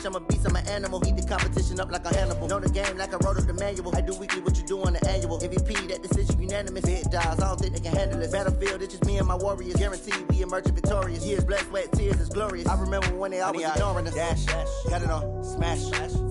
bitch, I'm a beast, I'm an animal. Eat the competition up like a Hannibal. Know the game like I wrote up the manual. I do weekly what you do on the annual. MVP, that decision unanimous. Big dogs, I don't think they can handle it. Battlefield, it's just me and my warriors. Guaranteed we emerging victorious. Years, blood, sweat, tears, it's glorious. I remember when they always ignoring us. Dash, got it on, smash,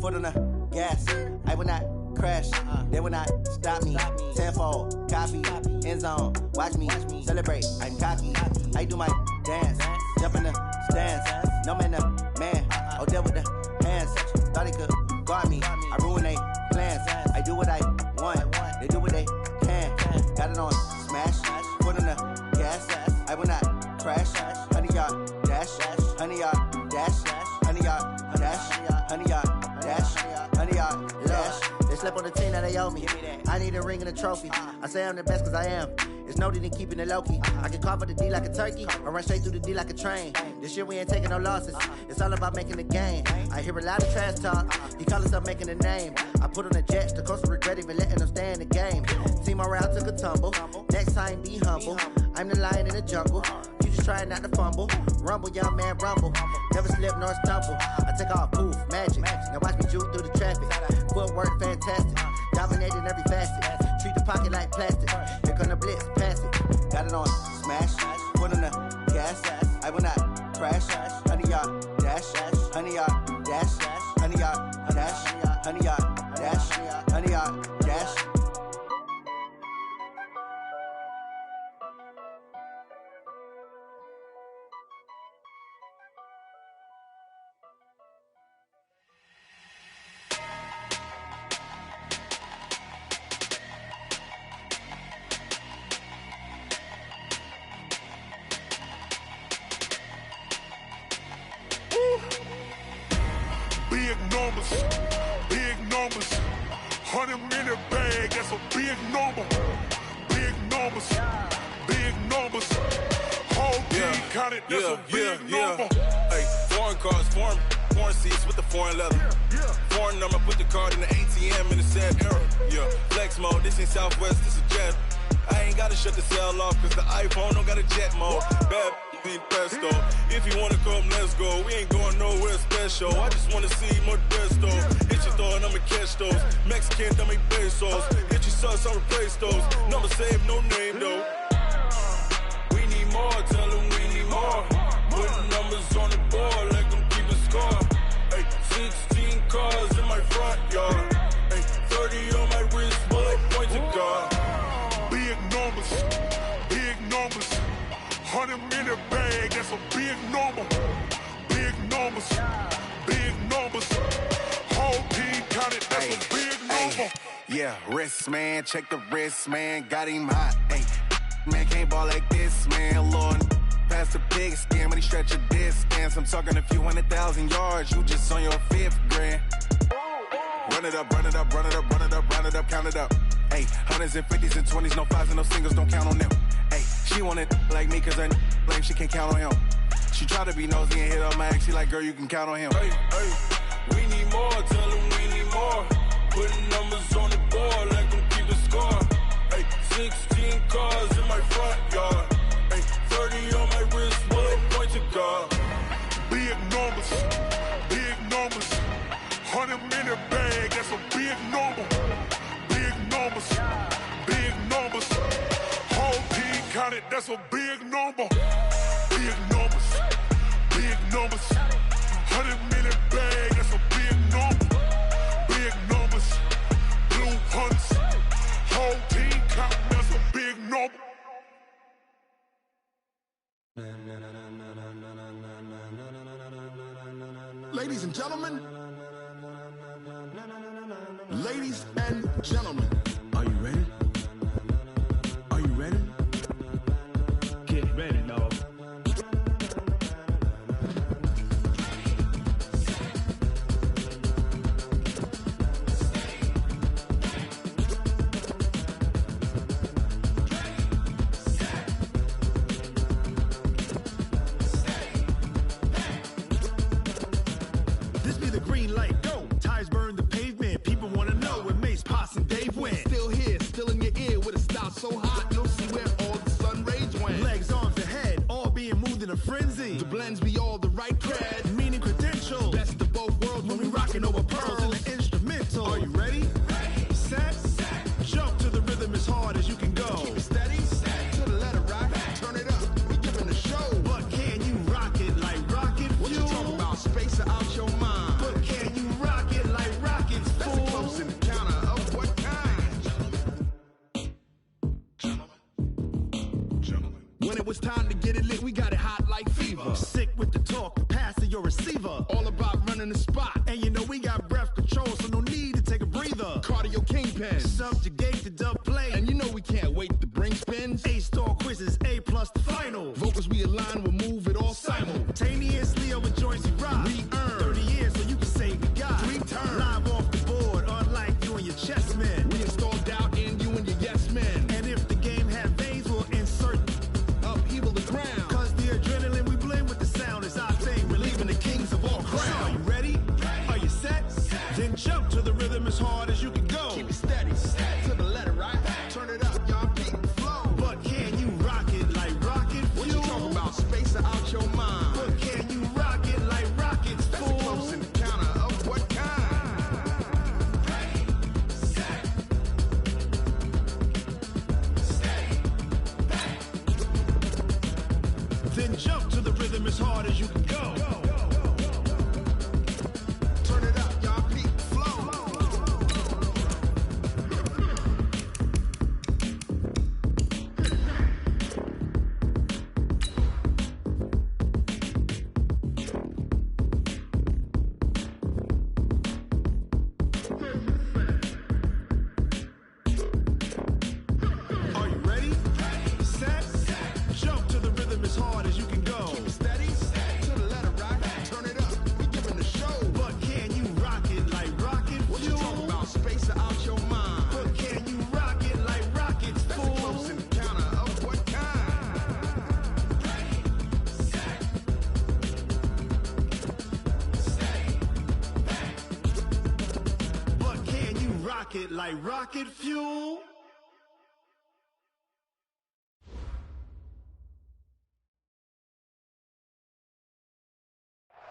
foot on the gas. I will not crash, they will not stop me. Tenfold, copy, end zone, watch me celebrate. I'm cocky, I do my dance, jump in the stands. No man, man, oh there with the hands. Thought they could guard me, I ruin they plans. I do what I want, they do what they can. Got it on, smash, foot on the gas. I will not crash, 100-yard dash, 100-yard dash, 100-yard dash, 100-yard dash, 100-yard dash. They slept on the team that they owe me. I need a ring and a trophy. I say I'm the best cause I am. It's noted in keeping it low-key. I can carve up the D like a turkey or run straight through the D like a train. This year we ain't taking no losses. It's all about making the game. I hear a lot of trash talk. He call himself making a name. I put on the Jets. The coach will regret even letting them stay in the game. Team morale took a tumble. Next time be humble. I'm the lion in the jungle. You just trying not to fumble. Rumble, young man, rumble. Never slip nor stumble. I take off, poof, magic. Now watch me juke through the traffic. Footwork fantastic. Dominating every facet. Treat the pocket like plastic. Here come the blitz, pass it. Got it on, smash. Foot on the gas. I will not crash. 100-yard dash. 100-yard dash. 100-yard dash. 100-yard dash. 100-yard dash. Big numbers, 100-minute bag, that's a big number. Big numbers, whole team counted, that's a big number. Hey, foreign cars, foreign seats with the foreign leather. Foreign number, put the card in the ATM in the sad era. Yeah, flex mode, this ain't Southwest, this is jet. I ain't gotta shut the cell off, cause the iPhone don't got a jet mode. Bad need pesto. If you wanna come, let's go. We ain't going nowhere special. I just wanna see more desto. Hit your throw and I'ma catch those. Mexican, dummy pesos. Hit your sus, I'll replace those. Number save, no name though. We need more, tell them we need more. Putting numbers on the board, let them keep a score. Hey, 16 cars in my front yard. Hey, 30 on my wrist, bullet point to God. Big numbers, 100-minute bag, that's a big number. Big numbers, whole team counted, that's a big number. Yeah, wrist man, check the wrist man, got him hot. Ay, man can't ball like this, man. Lord, past the pig skin when he stretch a distance. I'm talking a few 100,000 yards, you just on your 5th grand. Run it up, count it up. Ay, hundreds and 50s and 20s, no 5s and no singles, don't count on them. Ay, she want it like me, cause her blame she can't count on him. She try to be nosy and hit up my ex, she like, girl, you can count on him. Hey, we need more, tell them we need more. Putting numbers on the board, let them keep the score. Hey, 16 cars in my front yard. Hey, 30 on my wrist, bullet point to God. Big numbers, 100-minute bag, that's a big number. Big numbers, whole team counted, that's a big number. Big numbers, 100-minute bag, that's a big number. Big numbers, blue hunts, whole team counted, that's a big number. Ladies and gentlemen, are you ready? Are you ready? Get ready, dog. This be the green light, go. Tires burn the pavement. People wanna know where Mace, Posse, and Dave went. Still here, still in your ear with a style so hot, you'll see where all the sun rays went. Legs, arms, and head, all being moved in a frenzy. The blends be all the right cred, meaning credentials. Best of both worlds time to get it lit, we got it hot like fever. Sick with the talk, pass to your receiver. All about running the spot. And you know we got breath control, so no need to take a breather. Cardio kingpin, subjugate the dub play. And you know we can't wait to bring spins. A-star quizzes, A+ the final. Vocals we align, we'll move it all simultaneously over joints we rock. We earn 30 years, so you can say we got 3 turns. Live off the board, unlike you and your chess men. We install doubt in you and your yes men. And if the game had veins, we'll insert upheaval the ground. Cause the adrenaline we blend with the sound is our thing, relieving the kings of all crowns. So are you ready? Are you set? Then jump to the rhythm as hard as you can go. Keep it steady, to the letter, right? Turn it up, y'all, keep the flow. But can you rock it like rocket fuel? What you talking about? Space out your mind. But can you rock it like rockets, fool? That's a close encounter of what kind? Ready, set, steady, back. Then jump to the rhythm as hard as you can go. Turn it up, y'all, keep the flow. Are you ready? Set, jump to the rhythm as hard as you can go. Keep it steady, to the letter, right? Turn it up, we giving the show. But can you rock it like rocket fuel? What you talking about? Space out your mind. But can you rock it like rockets, fool? That's a close encounter of what kind? Ready, set, steady, back. But can you rock it like rocket fuel?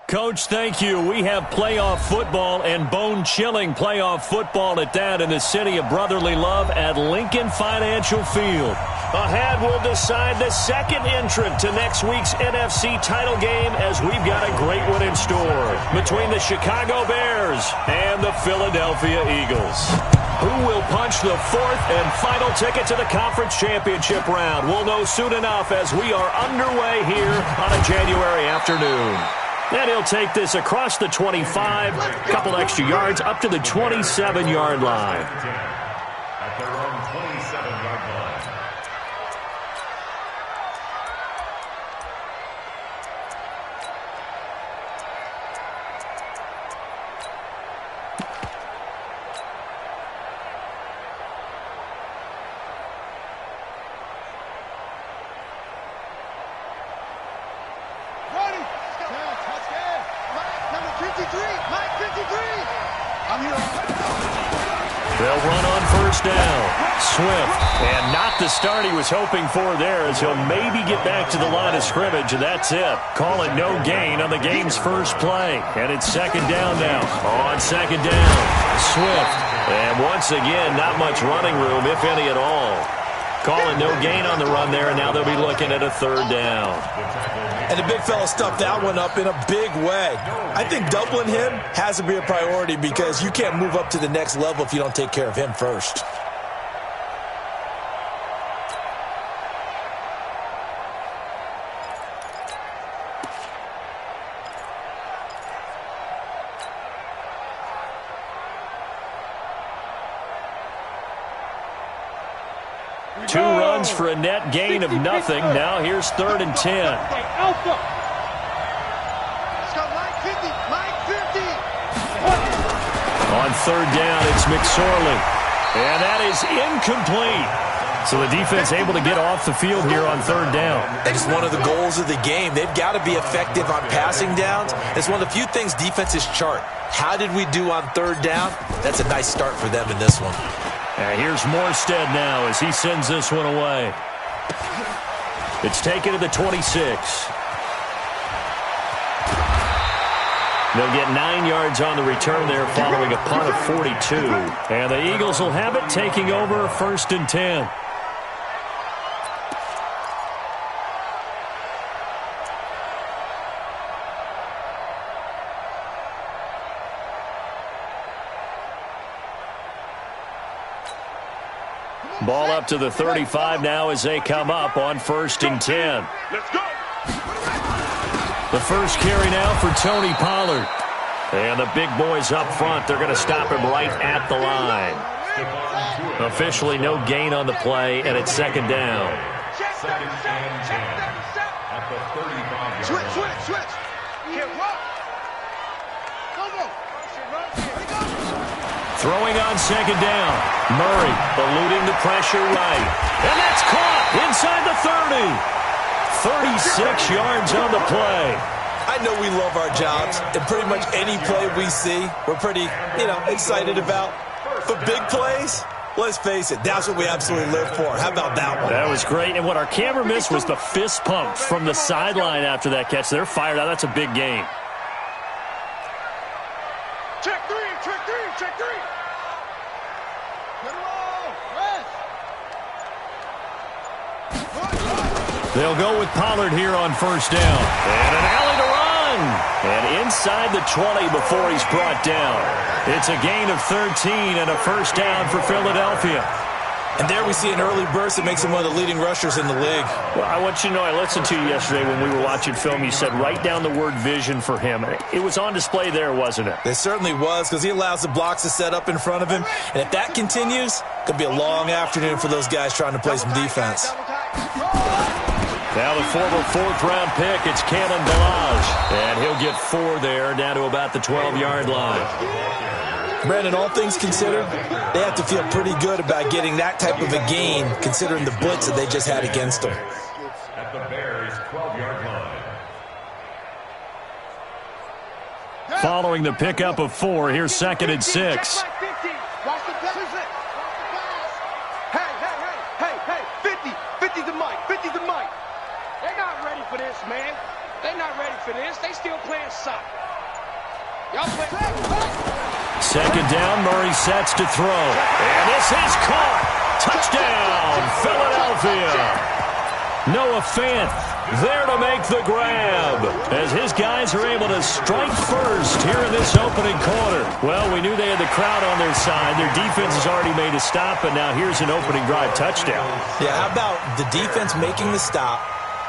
Coach, thank you. We have playoff football and bone-chilling playoff football at that in the city of brotherly love at Lincoln Financial Field. Ahead, we'll decide the second entrant to next week's NFC title game as we've got a great one in store between the Chicago Bears and the Philadelphia Eagles. Who will punch the fourth and final ticket to the conference championship round? We'll know soon enough as we are underway here on a January afternoon. And he'll take this across the 25, a couple extra yards, up to the 27-yard line. At their own 27-yard line. They'll run on first down. Swift, and not the start he was hoping for there as he'll maybe get back to the line of scrimmage, and that's it. Call it no gain on the game's first play. And it's second down now. On second down, Swift. And once again, not much running room, if any at all. Calling no gain on the run there, and now they'll be looking at a third down. And the big fella stuffed that one up in a big way. I think doubling him has to be a priority because you can't move up to the next level if you don't take care of him first. Two runs for a net gain of nothing. Now here's 3rd and 10. Alpha. Let's go, line 50, line 50. On third down, it's McSorley. And that is incomplete. So the defense able to get off the field here on third down. That is one of the goals of the game. They've got to be effective on passing downs. It's one of the few things defenses chart. How did we do on third down? That's a nice start for them in this one. And here's Morstead now as he sends this one away. It's taken to the 26. They'll get 9 yards on the return there following a punt of 42. And the Eagles will have it taking over 1st and 10. Ball up to the 35 now as they come up on 1st and 10. Let's go. The first carry now for Tony Pollard. And the big boys up front, they're going to stop him right at the line. Officially no gain on the play, and it's 2nd down. Second and 10 at the 35-yard line. Switch. Can't run. Go. Throwing on 2nd down. Murray eluding the pressure right. And that's caught inside the 30. 36 yards on the play. I know we love our jobs, and pretty much any play we see, we're pretty, excited about. But big plays, let's face it, that's what we absolutely live for. How about that one? That was great, and what our camera missed was the fist pump from the sideline after that catch. They're fired out. That's a big game. Check three. They'll go with Pollard here on 1st down. And an alley to run. And inside the 20 before he's brought down. It's a gain of 13 and a 1st down for Philadelphia. And there we see an early burst that makes him one of the leading rushers in the league. Well, I want you to know, I listened to you yesterday when we were watching film. You said write down the word vision for him. It was on display there, wasn't it? It certainly was, because he allows the blocks to set up in front of him. And if that continues, it could be a long afternoon for those guys trying to play some defense. Now the former 4th-round pick, it's Cannon Balaj. And he'll get 4 there, down to about the 12-yard line. Brandon, all things considered, they have to feel pretty good about getting that type of a gain, considering the blitz that they just had against them. At the Bears' 12-yard line. Following the pickup of 4, here's 2nd and 6. Man, they're not ready for this. They still playing soccer. Y'all play. 2nd down, Murray sets to throw. And this is caught. Touchdown, Philadelphia. Noah Fant there to make the grab as his guys are able to strike first here in this opening quarter. Well, we knew they had the crowd on their side. Their defense has already made a stop, and now here's an opening drive touchdown. Yeah, how about the defense making the stop?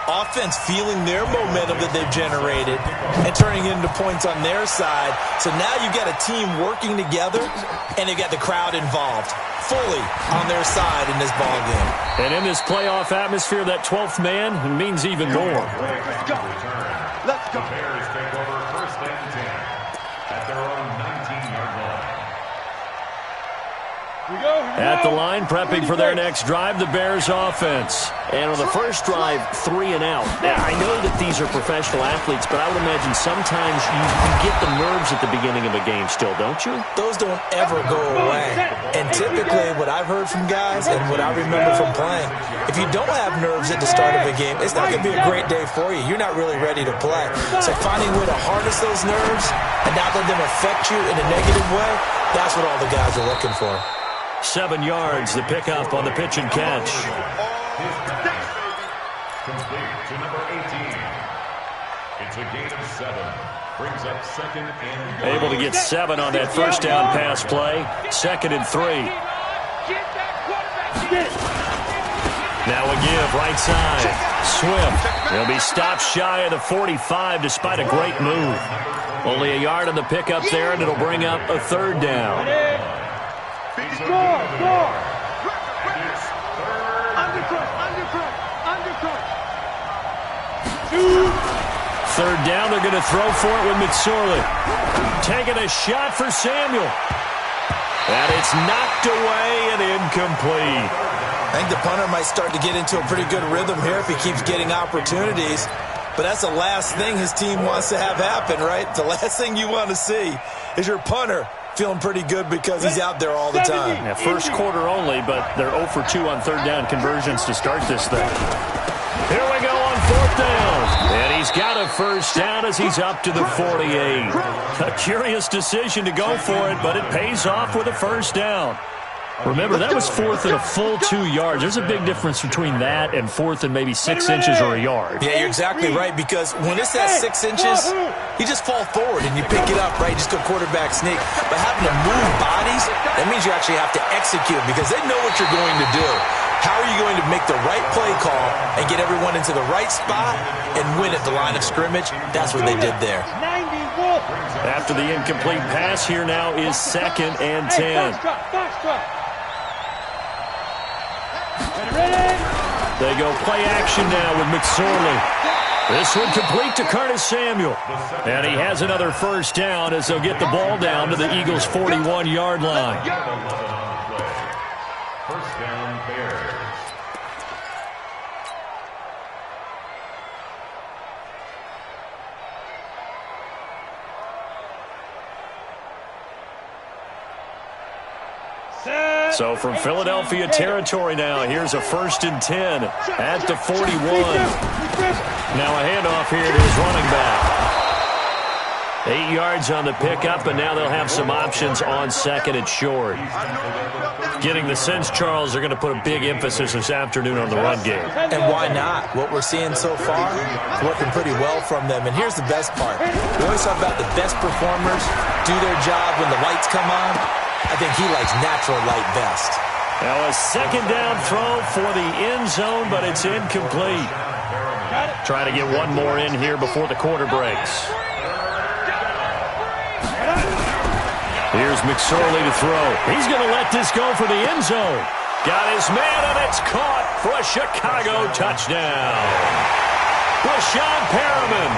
Offense feeling their momentum that they've generated and turning it into points on their side. So now you've got a team working together, and they've got the crowd involved fully on their side in this ball game. And in this playoff atmosphere, that 12th man means even more. Let's go. The Bears take over 1st and 10 at their own 19-yard line. At the line, prepping for their next drive, the Bears offense. And on the first drive, 3 and out. Now, I know that these are professional athletes, but I would imagine sometimes you get the nerves at the beginning of a game still, don't you? Those don't ever go away. And typically, what I've heard from guys and what I remember from playing, if you don't have nerves at the start of a game, it's not going to be a great day for you. You're not really ready to play. So finding a way to harness those nerves and not let them affect you in a negative way, that's what all the guys are looking for. 7 yards, the pickup on the pitch and catch. Complete to number 18. It's a gain of 7. Brings up 2nd and goal. Able to get 7 on that first down pass play. 2nd and 3. Now a give, right side. Swift. He'll be stopped shy of the 45 despite a great move. Only a yard on the pickup there, and it'll bring up a 3rd down. Score. Third down, they're going to throw for it with Mitsurli. Taking a shot for Samuel. And it's knocked away and incomplete. I think the punter might start to get into a pretty good rhythm here if he keeps getting opportunities. But that's the last thing his team wants to have happen, right? The last thing you want to see is your punter feeling pretty good because he's out there all the time. Yeah, first quarter only, but they're 0 for 2 on 3rd down conversions to start this thing. Here we go on 4th down. And he's got a first down as he's up to the 48. A curious decision to go for it, but it pays off with a first down. Remember, that was 4th and a full 2 yards. There's a big difference between that and 4th and maybe 6 inches or a yard. Yeah, you're exactly right, because when it's at 6 inches, you just fall forward and you pick it up, right? You just go quarterback sneak. But having to move bodies, that means you actually have to execute because they know what you're going to do. How are you going to make the right play call and get everyone into the right spot and win at the line of scrimmage? That's what they did there. After the incomplete pass, here now is 2nd and 10. They go play action now with McSorley. This one complete to Curtis Samuel. And he has another first down as they'll get the ball down to the Eagles' 41-yard line. First down, Bears. So from Philadelphia territory now, here's a 1st and 10 at the 41. Now a handoff here to his running back. 8 yards on the pickup, and now they'll have some options on 2nd and short. Getting the sense, Charles, they're going to put a big emphasis this afternoon on the run game. And why not? What we're seeing so far is working pretty well from them. And here's the best part. We always talk about the best performers do their job when the lights come on. I think he likes natural light best. Now a 2nd down throw for the end zone, but it's incomplete. Trying to get one more in here before the quarter breaks. Here's McSorley to throw. He's going to let this go for the end zone. Got his man, and it's caught for a Chicago touchdown. Rashawn Perriman,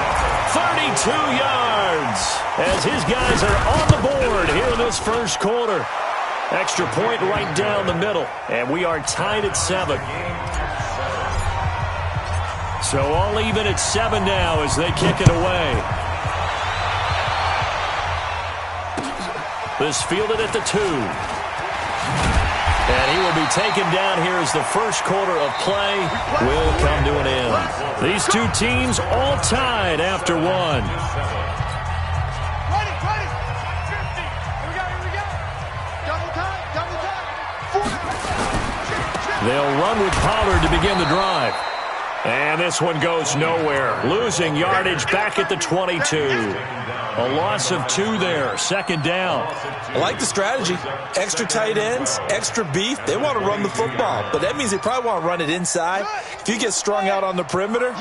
32 yards, as his guys are on the board here in this first quarter. Extra point right down the middle, and we are tied at 7. So all even at 7 now as they kick it away. This fielded at the 2. And he will be taken down here as the first quarter of play will come to an end. These two teams all tied after 1. Ready. Here we go. Double time. They'll run with Pollard to begin the drive. And this one goes nowhere. Losing yardage back at the 22. A loss of 2 there. 2nd down. I like the strategy. Extra tight ends, extra beef. They want to run the football, but that means they probably want to run it inside. If you get strung out on the perimeter,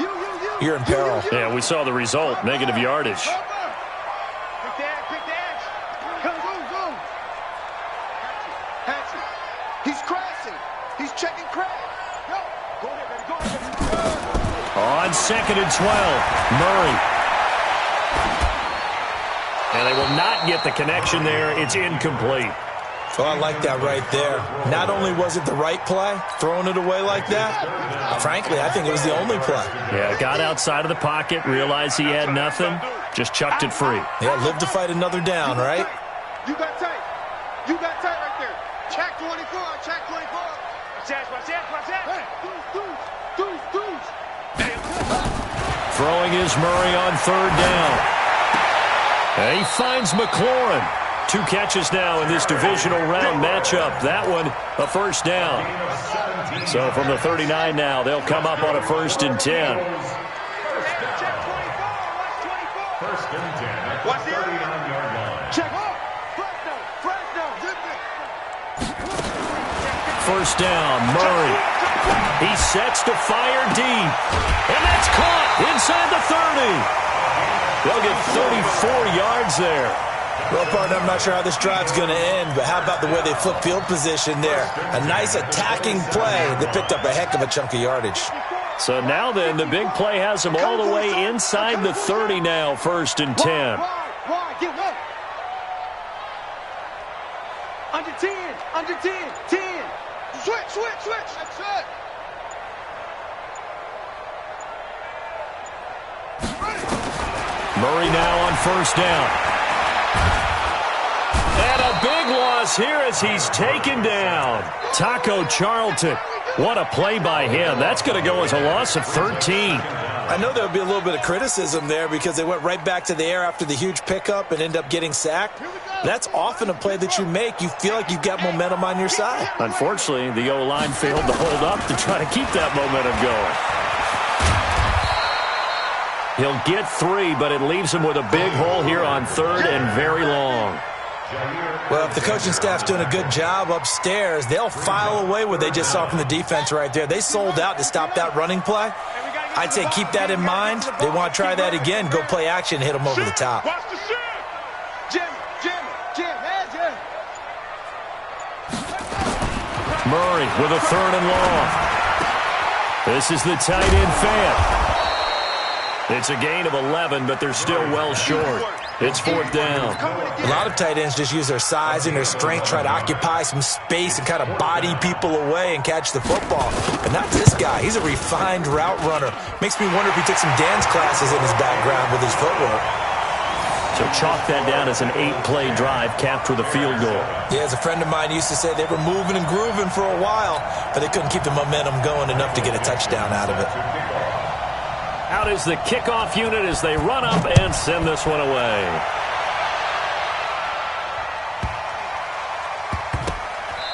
you're in peril. Yeah, we saw the result. Negative yardage. Pick the edge. Go. Patsy. He's crashing. He's checking crash. Go ahead, baby. On 2nd and 12, Murray. And they will not get the connection there. It's incomplete. Well, I like that right there. Not only was it the right play, throwing it away like that, frankly, I think it was the only play. Yeah, got outside of the pocket, realized he had nothing, just chucked it free. Yeah, live to fight another down, right? You got tight right there. Check 24. Watch that. Hey, deuce. Throwing is Murray on 3rd down. And he finds McLaurin. 2 catches now in this divisional round matchup. That one, a first down. So from the 39 now, they'll come up on a 1st and 10. First and 10 at the 39-yard line. Check. First down, Murray. He sets to fire deep. And that's caught inside the 30. They'll get 34 yards there. Well, partner, I'm not sure how this drive's going to end, but how about the way they flip field position there? A nice attacking play that picked up a heck of a chunk of yardage. So now then, the big play has them all the way inside the 30 now, 1st and 10. Why? Get low. Under 10. Switch. That's it. Murray now on 1st down. And a big one loss here as he's taken down. Taco Charlton. What a play by him. That's going to go as a loss of 13. I know there'll be a little bit of criticism there because they went right back to the air after the huge pickup and end up getting sacked. That's often a play that you make. You feel like you've got momentum on your side. Unfortunately, the O-line failed to hold up to try to keep that momentum going. He'll get 3, but it leaves him with a big hole here on 3rd and very long. Well, if the coaching staff's doing a good job upstairs, they'll file away what they just saw from the defense right there. They sold out to stop that running play. I'd say keep that in mind. They want to try that again. Go play action, hit them over the top. Murray with a 3rd and long. This is the tight end fan. It's a gain of 11, but they're still well short. It's 4th down. A lot of tight ends just use their size and their strength, try to occupy some space and kind of body people away and catch the football. But not this guy. He's a refined route runner. Makes me wonder if he took some dance classes in his background with his footwork. So chalk that down as an 8-play drive, capped with a field goal. Yeah, as a friend of mine used to say, they were moving and grooving for a while, but they couldn't keep the momentum going enough to get a touchdown out of it. Out is the kickoff unit as they run up and send this one away.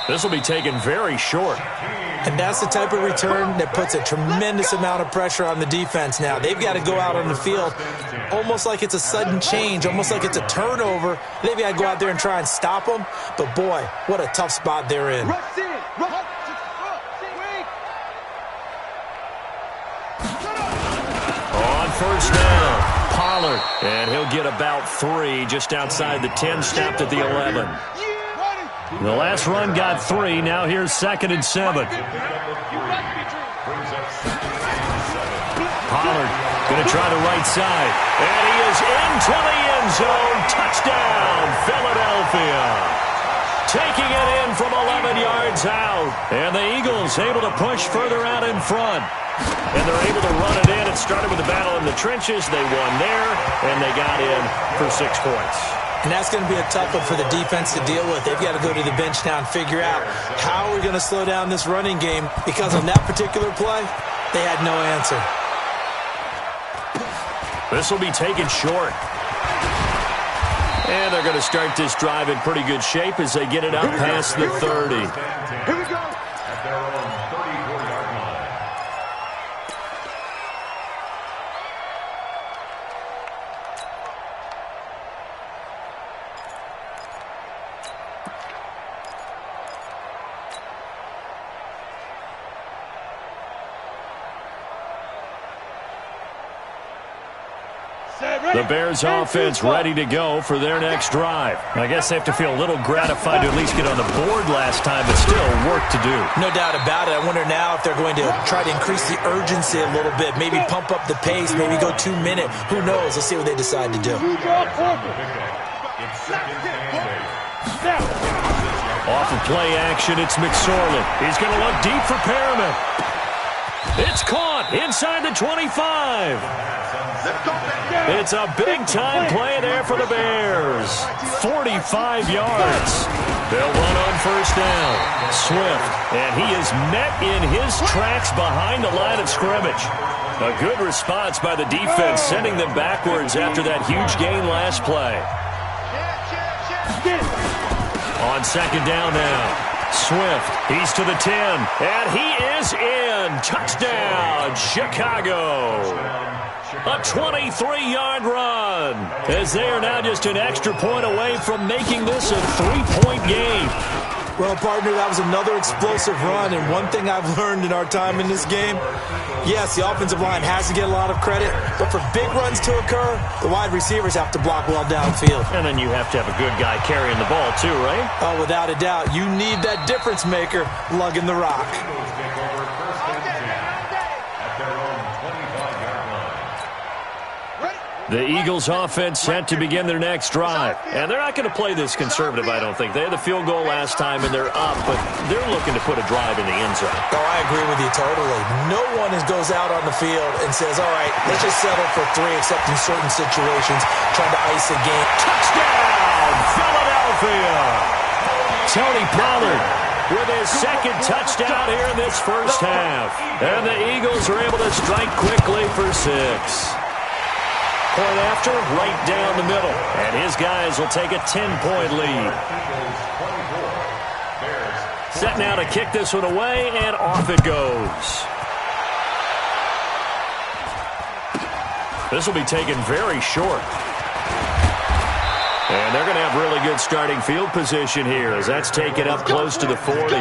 This will be taken very short. And that's the type of return that puts a tremendous amount of pressure on the defense now. They've got to go out on the field almost like it's a sudden change, almost like it's a turnover. They've got to go out there and try and stop them. But, boy, what a tough spot they're in. On 1st down, Pollard. And he'll get about 3 just outside the 10, stopped at the 11. The last run got 3. Now here's 2nd and 7. Pollard going to try the right side. And he is into the end zone. Touchdown, Philadelphia. Taking it in from 11 yards out. And the Eagles able to push further out in front. And they're able to run it in. It started with the battle in the trenches. They won there, and they got in for 6 points. And that's going to be a tough one for the defense to deal with. They've got to go to the bench now and figure out how we're going to slow down this running game, because on that particular play, they had no answer. This will be taken short. And they're going to start this drive in pretty good shape as they get it out past the 30. Here we go. At their own 34-yard line. The Bears offense ready to go for their next drive. I guess they have to feel a little gratified to at least get on the board last time, but still work to do. No doubt about it. I wonder now if they're going to try to increase the urgency a little bit, maybe pump up the pace, maybe go 2-minute. Who knows? Let's see what they decide to do. Off of play action, it's McSorley. He's going to look deep for Perriman. It's caught inside the 25. It's a big-time play there for the Bears. 45 yards. They'll run on 1st down. Swift, and he is met in his tracks behind the line of scrimmage. A good response by the defense, sending them backwards after that huge gain last play. On 2nd down now. Swift, he's to the 10, and he is in. Touchdown, Chicago. A 23-yard run, as they are now just an extra point away from making this a 3-point game. Well, partner, that was another explosive run, and one thing I've learned in our time in this game, yes, the offensive line has to get a lot of credit, but for big runs to occur, the wide receivers have to block well downfield. And then you have to have a good guy carrying the ball too, right? Oh, without a doubt. You need that difference maker lugging the rock. The Eagles offense set to begin their next drive. And they're not going to play this conservative, I don't think. They had the field goal last time, and they're up, but they're looking to put a drive in the end zone. Oh, I agree with you totally. No one goes out on the field and says, all right, let's just settle for 3, except in certain situations, trying to ice a game. Touchdown, Philadelphia! Tony Pollard with his second touchdown here in this first half. And the Eagles are able to strike quickly for 6. Point after, right down the middle. And his guys will take a 10-point lead. Set now to kick this one away, and off it goes. This will be taken very short. And they're going to have really good starting field position here as that's taken up close to the 40.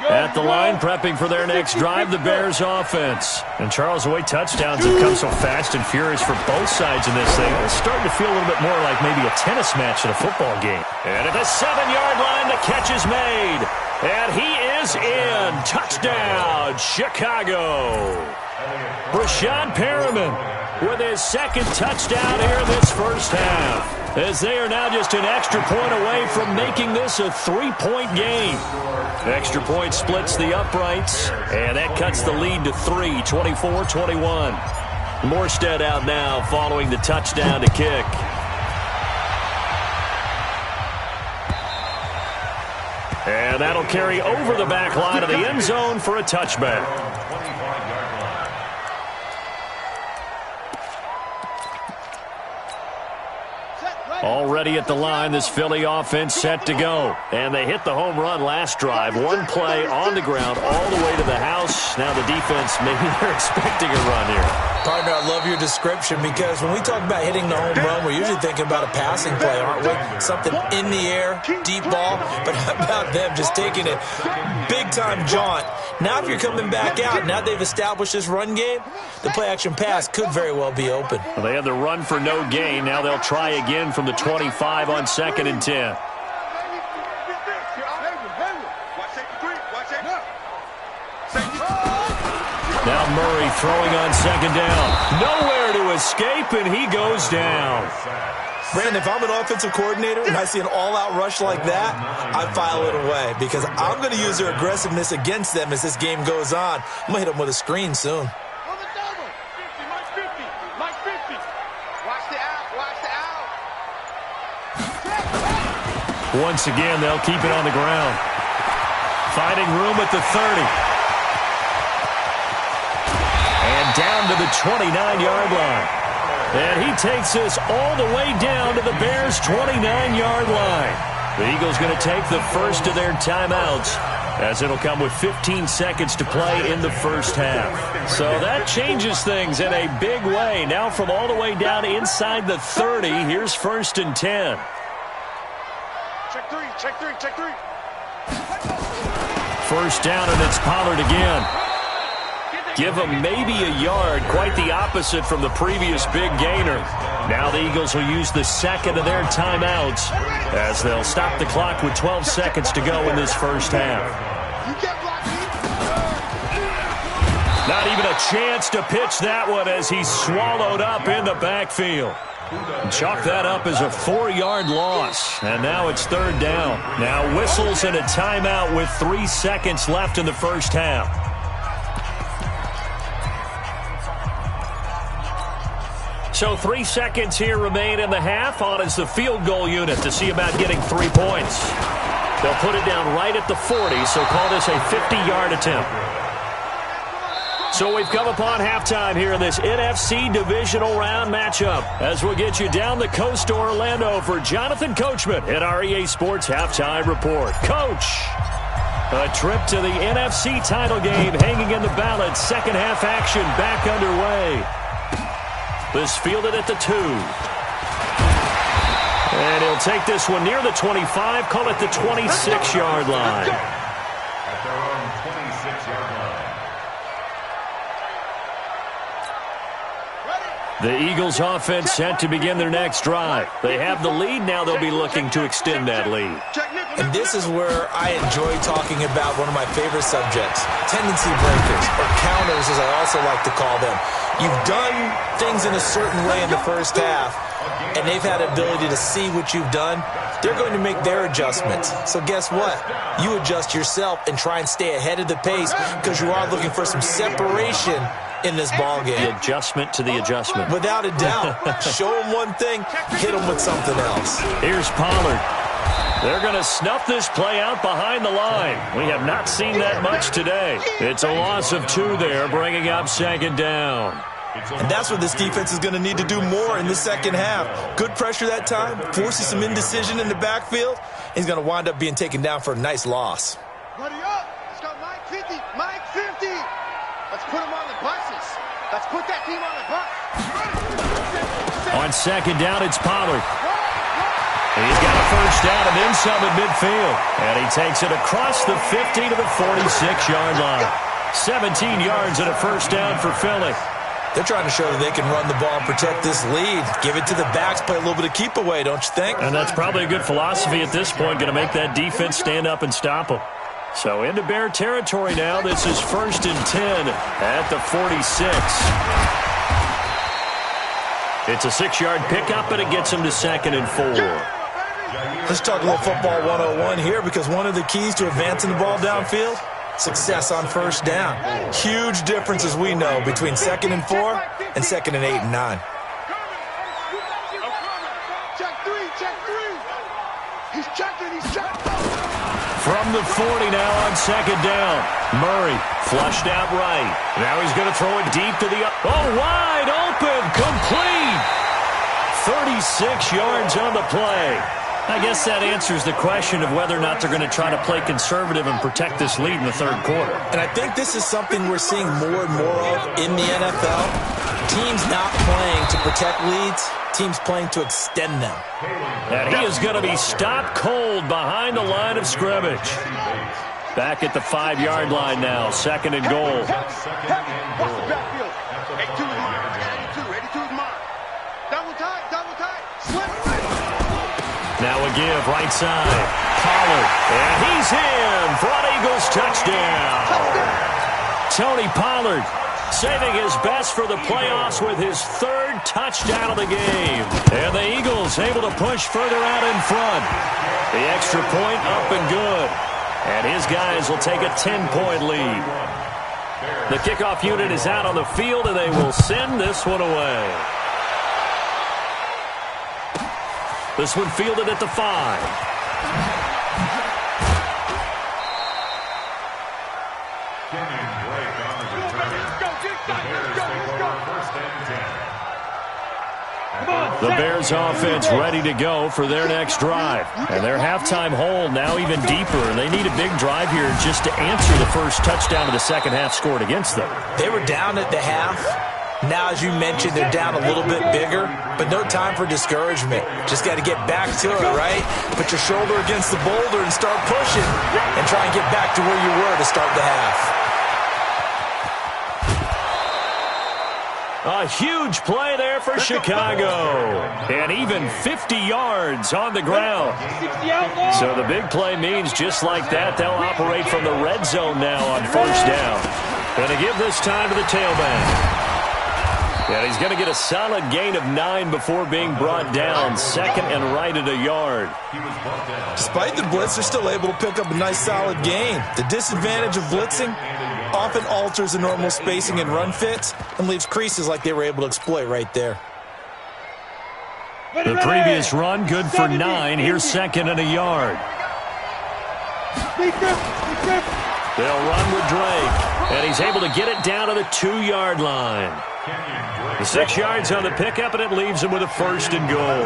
At the line, prepping for their next drive, the Bears offense. And Charles, the way touchdowns have come so fast and furious for both sides in this thing, it's starting to feel a little bit more like maybe a tennis match in a football game. And at the 7-yard line, the catch is made. And he is in. Touchdown, Chicago. Brashad Perriman with his second touchdown here in this first half, as they are now just an extra point away from making this a 3-point game. Extra point splits the uprights, and that cuts the lead to 3, 24-21. Morstead out now following the touchdown to kick. And that'll carry over the back line of the end zone for a touchback. Already at the line, this Philly offense set to go. And they hit the home run last drive. One play on the ground all the way to the house. Now the defense, maybe they're expecting a run here. Partner, I love your description because when we talk about hitting the home run, we're usually thinking about a passing play, aren't we? Something in the air, deep ball. But how about them just taking it big-time jaunt? Now if you're coming back out, now they've established this run game, the play-action pass could very well be open. Well, they have the run for no gain. Now they'll try again from the 25 on 2nd and 10. Now Murray throwing on 2nd down. Nowhere to escape, and he goes down. Brandon, if I'm an offensive coordinator and I see an all-out rush like that, I file it away because I'm going to use their aggressiveness against them as this game goes on. I'm going to hit them with a screen soon. Once again, they'll keep it on the ground. Finding room at the 30. And down to the 29-yard line. And he takes this all the way down to the Bears' 29-yard line. The Eagles going to take the first of their timeouts, as it'll come with 15 seconds to play in the first half. So that changes things in a big way. Now from all the way down inside the 30, here's 1st and 10. Check three. First down, and it's Pollard again. Give him maybe a yard, quite the opposite from the previous big gainer. Now the Eagles will use the second of their timeouts as they'll stop the clock with 12 seconds to go in this first half. Not even a chance to pitch that one as he's swallowed up in the backfield. Chalk that up as a 4-yard loss, and now it's 3rd down. Now whistles and a timeout with 3 seconds left in the first half. So 3 seconds here remain in the half. On is the field goal unit to see about getting 3 points. They'll put it down right at the 40, so call this a 50-yard attempt. So we've come upon halftime here in this NFC divisional round matchup, as we'll get you down the coast to Orlando for Jonathan Coachman at our EA Sports Halftime Report. Coach, a trip to the NFC title game hanging in the balance. Second half action back underway. This fielded at the 2. And he'll take this one near the 25, call it the 26-yard line. At their own 26-yard line. The Eagles offense set to begin their next drive. They have the lead. Now they'll be looking to extend that lead. And this is where I enjoy talking about one of my favorite subjects, tendency breakers, or counters as I also like to call them. You've done things in a certain way in the first half, and they've had the ability to see what you've done. They're going to make their adjustments. So guess what? You adjust yourself and try and stay ahead of the pace because you are looking for some separation in this ball game. The adjustment to the adjustment. Without a doubt. Show them one thing, hit them with something else. Here's Pollard. They're going to snuff this play out behind the line. We have not seen that much today. It's a loss of 2 there, bringing up second down. And that's what this defense is going to need to do more in the second half. Good pressure that time, forces some indecision in the backfield. He's going to wind up being taken down for a nice loss. Buddy up. Let's go Mike 50. Mike 50. Let's put him on the buses. Let's put that team on the bus. On second down, it's Pollard. He's got a first down and then some at midfield. And he takes it across the 50 to the 46-yard line. 17 yards and a first down for Philly. They're trying to show that they can run the ball and protect this lead. Give it to the backs, play a little bit of keep away, don't you think? And that's probably a good philosophy at this point, going to make that defense stand up and stop them. So into Bear territory now. This is 1st and 10 at the 46. It's a 6-yard pickup, and it gets him to 2nd and 4. Let's talk a little football 101 here, because one of the keys to advancing the ball downfield, success on first down. Huge difference, as we know, between 2nd and 4 and 2nd and 8 and 9. Check 3. He's checking. From the 40 now on second down. Murray flushed out right. Now he's going to throw it deep to the... wide open, complete. 36 yards on the play. I guess that answers the question of whether or not they're going to try to play conservative and protect this lead in the 3rd quarter. And I think this is something we're seeing more and more of in the NFL. Teams not playing to protect leads, teams playing to extend them. And he is going to be stopped cold behind the line of scrimmage. Back at the 5-yard line now, 2nd and goal. Watch the backfield. 82 is mine. 82 is mine. Double tight. Slip. Now a give, right side. Pollard, and he's in for an Eagles touchdown. Tony Pollard saving his best for the playoffs with his 3rd touchdown of the game. And the Eagles able to push further out in front. The extra point up and good. And his guys will take a 10-point lead. The kickoff unit is out on the field, and they will send this one away. This one fielded at the 5. The Bears offense ready to go for their next drive. And their halftime hole now even deeper. And they need a big drive here just to answer the first touchdown of the second half scored against them. They were down at the half. Now, as you mentioned, they're down a little bit bigger, but no time for discouragement. Just got to get back to it, right? Put your shoulder against the boulder and start pushing and try and get back to where you were to start the half. A huge play there for Chicago. And even 50 yards on the ground. So the big play means just like that, they'll operate from the red zone now on first down. Going to give this time to the tailback. And he's going to get a solid gain of 9 before being brought down. 2nd and right at a yard. Despite the blitz, they're still able to pick up a nice solid gain. The disadvantage of blitzing often alters the normal spacing and run fits and leaves creases like they were able to exploit right there. The previous run, good for 9. Here's 2nd and a yard. They'll run with Drake, and he's able to get it down to the 2-yard line. The 6 yards on the pickup, and it leaves him with a 1st and goal.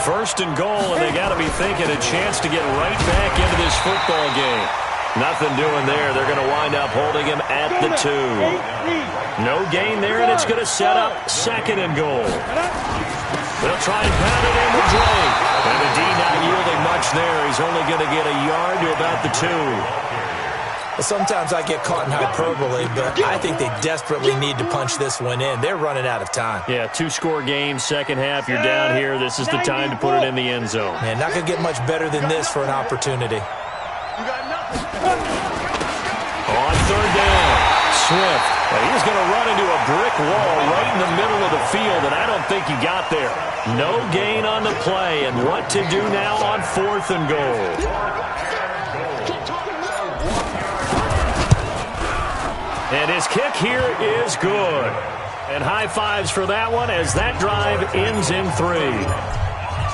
1st and goal, and they got to be thinking a chance to get right back into this football game. Nothing doing there. They're going to wind up holding him at the 2. No gain there, and it's going to set up 2nd and goal. They'll try and pound it in with Drake. And the D not yielding much there. He's only going to get a yard to about the 2. Well, sometimes I get caught in hyperbole, but I think they desperately need to punch this one in. They're running out of time. Yeah, 2-score game, second half. You're down here. This is the time to put it in the end zone. Man, not going to get much better than this for an opportunity. On third down, Swift. And he's going to run into a brick wall right in the middle of the field, and I don't think he got there. No gain on the play, and what to do now on 4th and goal. And his kick here is good. And high fives for that one as that drive ends in 3.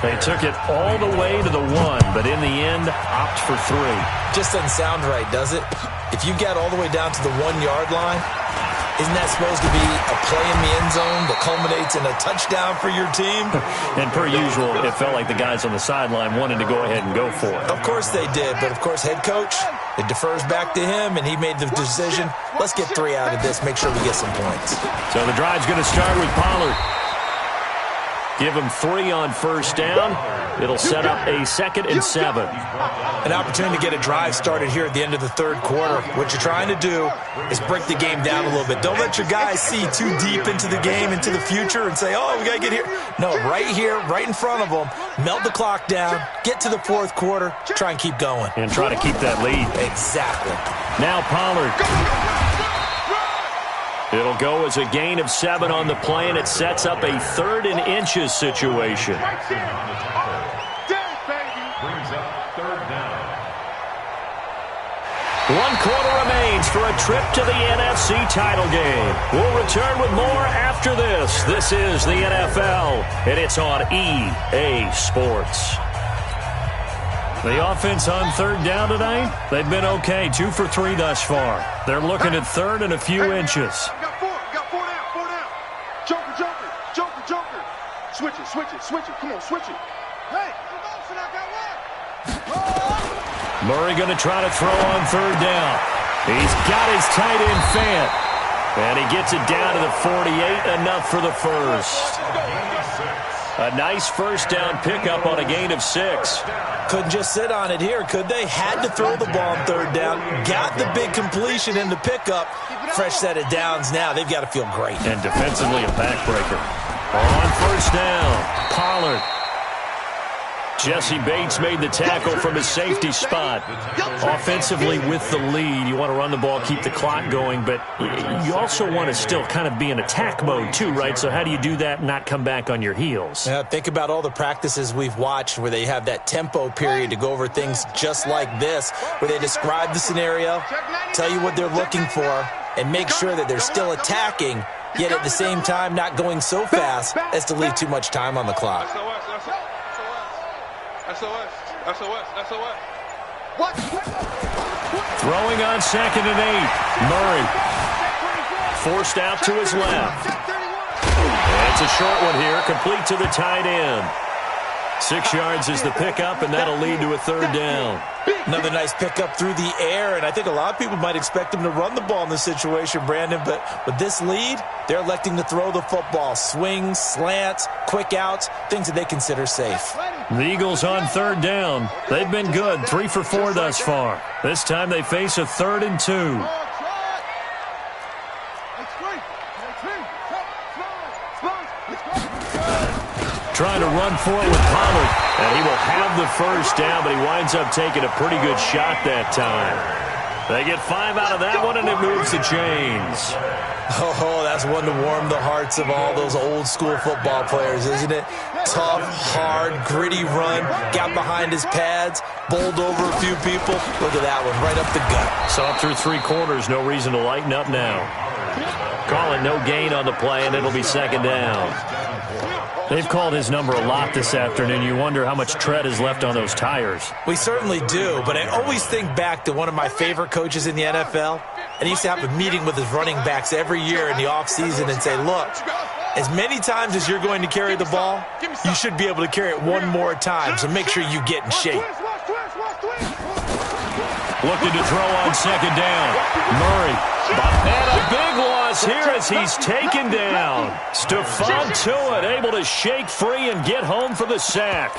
They took it all the way to the 1, but in the end, opt for 3. Just doesn't sound right, does it? If you get all the way down to the 1-yard line, isn't that supposed to be a play in the end zone that culminates in a touchdown for your team? And per usual, it felt like the guys on the sideline wanted to go ahead and go for it. Of course they did, but of course head coach, it defers back to him, and he made the decision, let's get 3 out of this, make sure we get some points. So the drive's going to start with Pollard. Give him 3 on first down. It'll set up a 2nd and 7. An opportunity to get a drive started here at the end of the 3rd quarter. What you're trying to do is break the game down a little bit. Don't let your guys see too deep into the game, into the future, and say, oh, we got to get here. No, right here, right in front of them, melt the clock down, get to the 4th quarter, try and keep going. And try to keep that lead. Exactly. Now Pollard. It'll go as a gain of 7 on the play, and it sets up a 3rd and inches situation. Brings up 3rd down. 1 quarter remains for a trip to the NFC title game. We'll return with more after this. This is the NFL, and it's on EA Sports. The offense on 3rd down tonight, they've been okay, 2 for 3 thus far. They're looking at 3rd and a few inches. Got 4 down. Joker. Switch it. Come on, switch it. Hey, I got 1. Murray going to try to throw on 3rd down. He's got his tight end Fant. And he gets it down to the 48, enough for the first. A nice first down pickup on a gain of 6. Couldn't just sit on it here, could they? Had to throw the ball on 3rd down. Got the big completion in the pickup. Fresh set of downs now. They've got to feel great. And defensively a backbreaker. On first down, Pollard. Jesse Bates made the tackle from his safety spot. Offensively with the lead, you want to run the ball, keep the clock going, but you also want to still kind of be in attack mode too, right? So how do you do that and not come back on your heels? Yeah, think about all the practices we've watched where they have that tempo period to go over things just like this, where they describe the scenario, tell you what they're looking for, and make sure that they're still attacking, yet at the same time not going so fast as to leave too much time on the clock. SOS. What? Throwing on 2nd and 8. Murray. Forced out to his left. And it's a short one here, complete to the tight end. 6 yards is the pickup, and that'll lead to a 3rd down. Another nice pickup through the air, and I think a lot of people might expect him to run the ball in this situation, Brandon, but with this lead, they're electing to throw the football. Swings, slants, quick outs, things that they consider safe. The Eagles on 3rd down. They've been good, 3 for 4 thus far. This time they face a 3rd and 2. Trying to run for it with Pollard, and he will have the first down, but he winds up taking a pretty good shot that time. They get 5 out of that one, and it moves the chains. Oh, that's one to warm the hearts of all those old-school football players, isn't it? Tough, hard, gritty run, got behind his pads, bowled over a few people. Look at that one, right up the gut. Saw through 3 quarters, no reason to lighten up now. Call it no gain on the play, and it'll be 2nd down. They've called his number a lot this afternoon. You wonder how much tread is left on those tires. We certainly do, but I always think back to one of my favorite coaches in the NFL, and he used to have a meeting with his running backs every year in the offseason and say, look, as many times as you're going to carry the ball, you should be able to carry it one more time, so make sure you get in shape. Looking to throw on 2nd down. Murray. And a big loss here as he's taken down. Stephon Tuitt able to shake free and get home for the sack.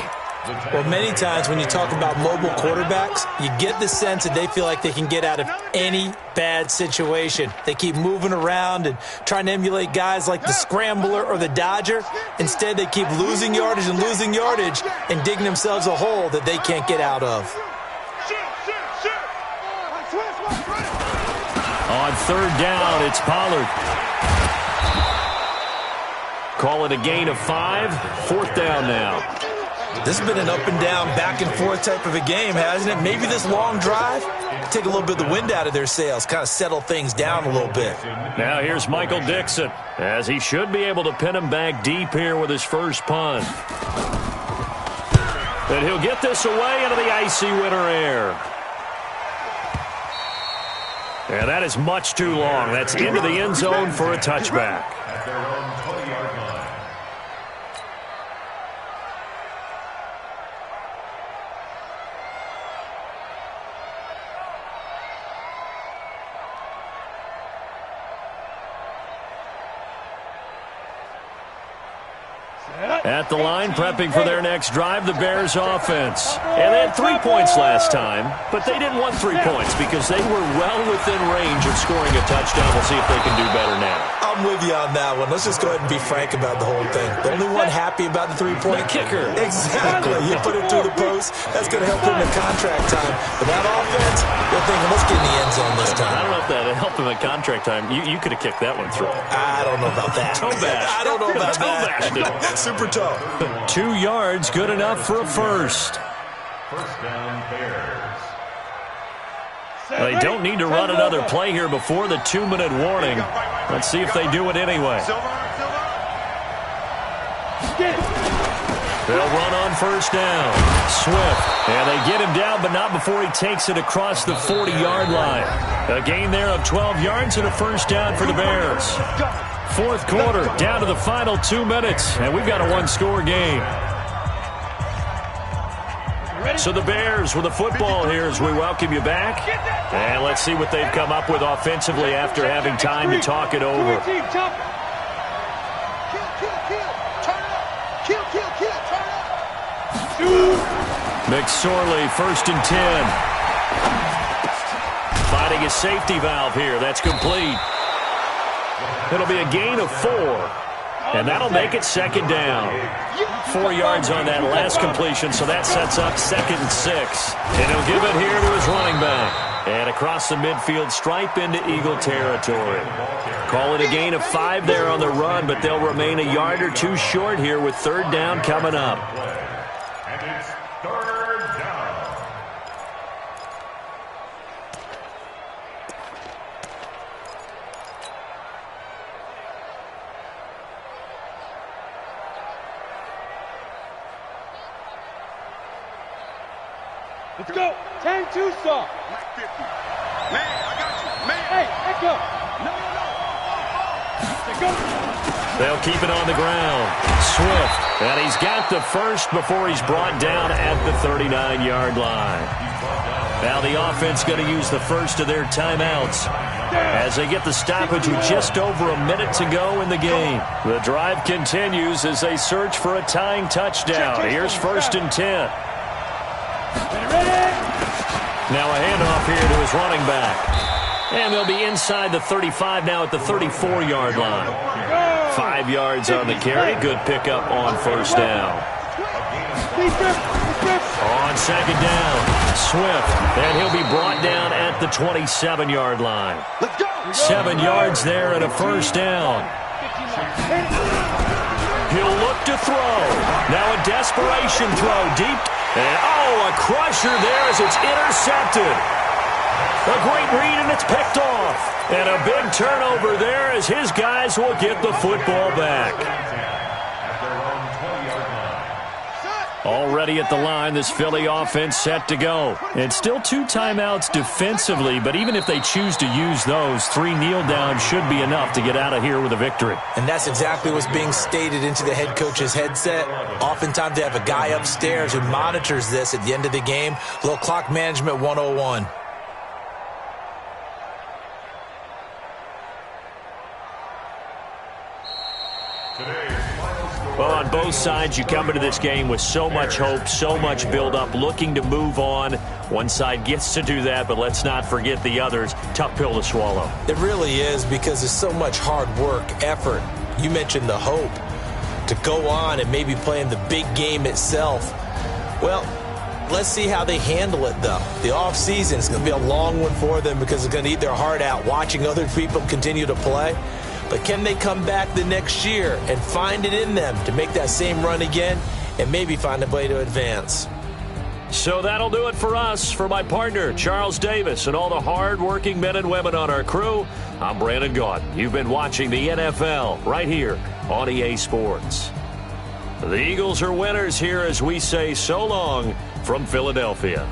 Well, many times when you talk about mobile quarterbacks, you get the sense that they feel like they can get out of any bad situation. They keep moving around and trying to emulate guys like the Scrambler or the Dodger. Instead, they keep losing yardage and digging themselves a hole that they can't get out of. On 3rd down, it's Pollard. Call it a gain of 5. 4th down now. This has been an up-and-down, back-and-forth type of a game, hasn't it? Maybe this long drive, take a little bit of the wind out of their sails, kind of settle things down a little bit. Now here's Michael Dixon, as he should be able to pin him back deep here with his first punt. And he'll get this away into the icy winter air. And that is much too long. That's into the end zone for a touchback. At their own 20-yard line. At the line, prepping for their next drive, the Bears offense. And they had 3 points last time, but they didn't want 3 points because they were well within range of scoring a touchdown. We'll see if they can do better now. I'm with you on that one. Let's just go ahead and be frank about the whole thing. The only one happy about the three-point kicker. Exactly. You put it through the post, that's going to help him in contract time. But that offense, they're thinking, let's get in the end zone this time. I don't know if that helped him in contract time. You could have kicked that one through. I don't know about that. Toe bash. I don't know about that. Super toe. 2 yards, good enough for a first. First down, Bears. They don't need to run another play here before the 2-minute warning. Let's see if they do it anyway. They'll run on first down. Swift. And they get him down, but not before he takes it across the 40-yard line. A gain there of 12 yards and a first down for the Bears. Fourth quarter, down to the final 2 minutes, and we've got a one-score game. So the Bears with the football here as we welcome you back. And let's see what they've come up with offensively after having time to talk it over. McSorley, 1st and 10. Finding a safety valve here. That's complete. It'll be a gain of 4. And that'll make it 2nd down. 4 yards on that last completion, so that sets up 2nd and 6. And he'll give it here to his running back. And across the midfield stripe into Eagle territory. Call it a gain of 5 there on the run, but they'll remain a yard or 2 short here with 3rd down coming up. And it's 3rd down. Let's go. 10-2 stop. Man, I got you. Man. Hey, echo. No. They'll keep it on the ground. Swift. And he's got the first before he's brought down at the 39-yard line. Now the offense going to use the first of their timeouts as they get the stoppage with just over a minute to go in the game. The drive continues as they search for a tying touchdown. Here's 1st and 10. Now a handoff here to his running back. And they'll be inside the 35 now at the 34-yard line. 5 yards on the carry. Good pickup on first down. On 2nd down, Swift. And he'll be brought down at the 27-yard line. 7 yards there and a first down. He'll look to throw. Now a desperation throw deep. And, a crusher there as it's intercepted. A great read, and it's picked off. And a big turnover there as his guys will get the football back. Already at the line, this Philly offense set to go. It's still 2 timeouts defensively, but even if they choose to use those, 3 kneel downs should be enough to get out of here with a victory. And that's exactly what's being stated into the head coach's headset. Oftentimes they have a guy upstairs who monitors this at the end of the game. A little clock management 101. Well, on both sides, you come into this game with so much hope, so much build-up, looking to move on. One side gets to do that, but let's not forget the others. Tough pill to swallow. It really is because there's so much hard work, effort. You mentioned the hope to go on and maybe play in the big game itself. Well, let's see how they handle it, though. The offseason is going to be a long one for them because it's going to eat their heart out watching other people continue to play. But can they come back the next year and find it in them to make that same run again and maybe find a way to advance. So that'll do it for us. For my partner, Charles Davis, and all the hard-working men and women on our crew, I'm Brandon Gaudin. You've been watching the NFL right here on EA Sports. The Eagles are winners here as we say so long from Philadelphia.